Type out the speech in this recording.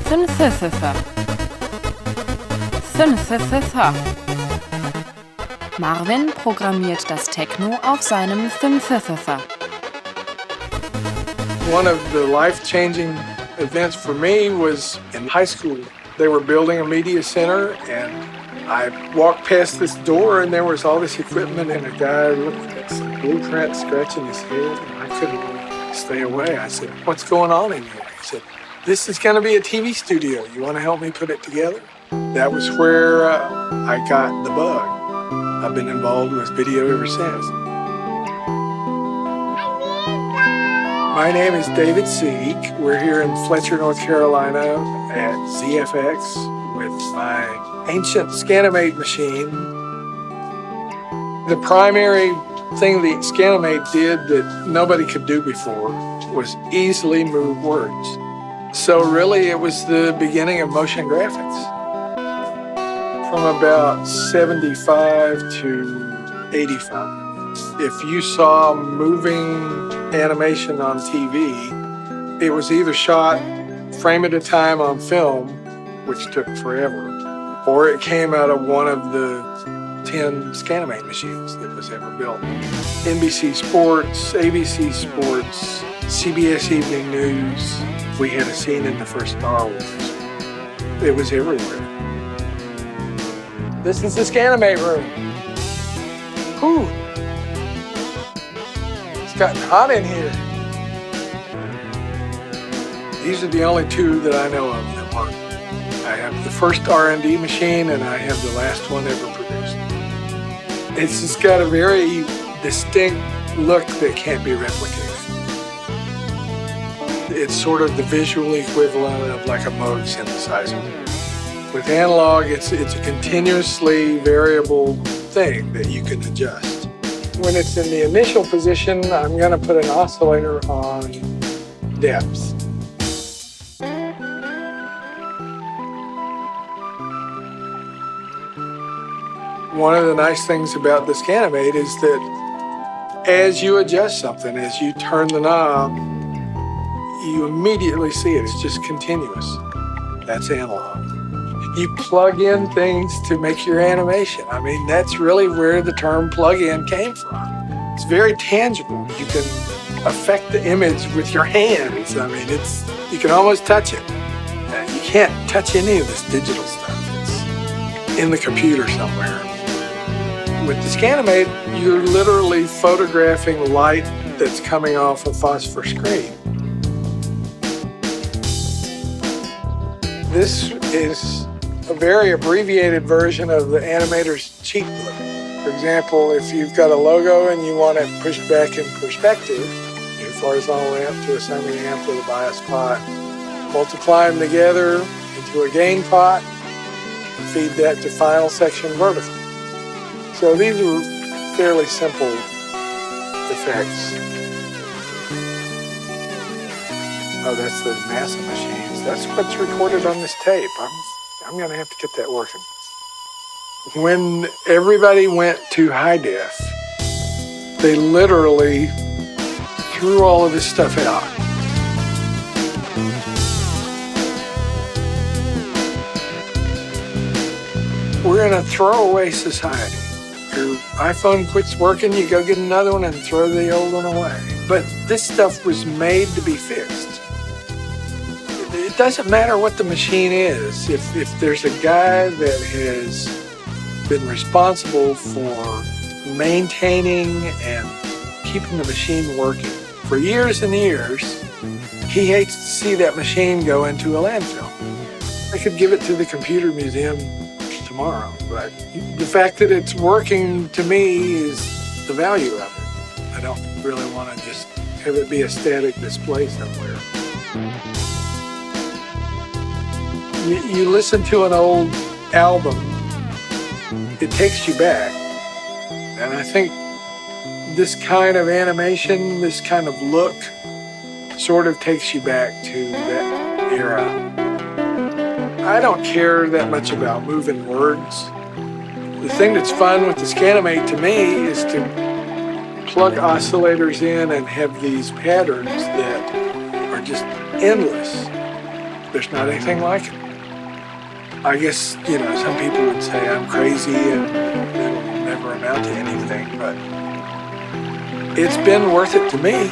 Synthesizer. Synthesizer. Marvin programmiert das Techno auf seinem Synthesizer. One of the life-changing events for me was in high school. They were building a media center, and I walked past this door, and there was all this equipment, and a guy looked at some blueprint, scratching his head, and I couldn't stay away. I said, "What's going on in here?" He said, "This is going to be a TV studio. You want to help me put it together?" That was where I got the bug. I've been involved with video ever since. My name is David Sieg. We're here in Fletcher, North Carolina at ZFX with my ancient scanimate machine. The primary thing the scanimate did that nobody could do before was easily move words. So really it was the beginning of motion graphics. From about 75 to 85. If you saw moving animation on TV, it was either shot frame at a time on film, which took forever, or it came out of one of the 10 scanimate machines that was ever built. NBC Sports, ABC Sports, CBS Evening News. We had a scene in the first Star Wars. It was everywhere. This is the scanimate room. Whew. It's gotten hot in here. These are the only two that I know of that work. I have the first R&D machine, and I have the last one ever produced. It's just got a very distinct look that can't be replicated. It's sort of the visual equivalent of like a Moog synthesizer. With analog, it's a continuously variable thing that you can adjust. When it's in the initial position, I'm going to put an oscillator on depth. One of the nice things about the scanimate is that as you adjust something, as you turn the knob, you immediately see it. It's just continuous. That's analog. You plug in things to make your animation. I mean, that's really where the term plug-in came from. It's very tangible. You can affect the image with your hands. I mean, you can almost touch it. You can't touch any of this digital stuff. It's in the computer somewhere. With the scanimate, you're literally photographing light that's coming off a phosphor screen. This is a very abbreviated version of the animator's cheat book. For example, if you've got a logo and you want it pushed back in perspective, your horizontal amp to a semi-amp with a bias pot, multiply them together into a gain pot, and feed that to final section vertical. So these are fairly simple effects. Oh, that's the NASA machines. That's what's recorded on this tape. I'm going to have to get that working. When everybody went to high def, they literally threw all of this stuff out. We're in a throwaway society. Your iPhone quits working, you go get another one and throw the old one away. But this stuff was made to be fixed. It doesn't matter what the machine is. If there's a guy that has been responsible for maintaining and keeping the machine working for years and years, he hates to see that machine go into a landfill. I could give it to the computer museum tomorrow, but the fact that it's working to me is the value of it. I don't really want to just have it be a static display somewhere. You listen to an old album, it takes you back. And I think this kind of animation, this kind of look, sort of takes you back to that era. I don't care that much about moving words. The thing that's fun with the scanimate to me is to plug oscillators in and have these patterns that are just endless. There's not anything like it. I guess, some people would say I'm crazy and it'll never amount to anything, but it's been worth it to me.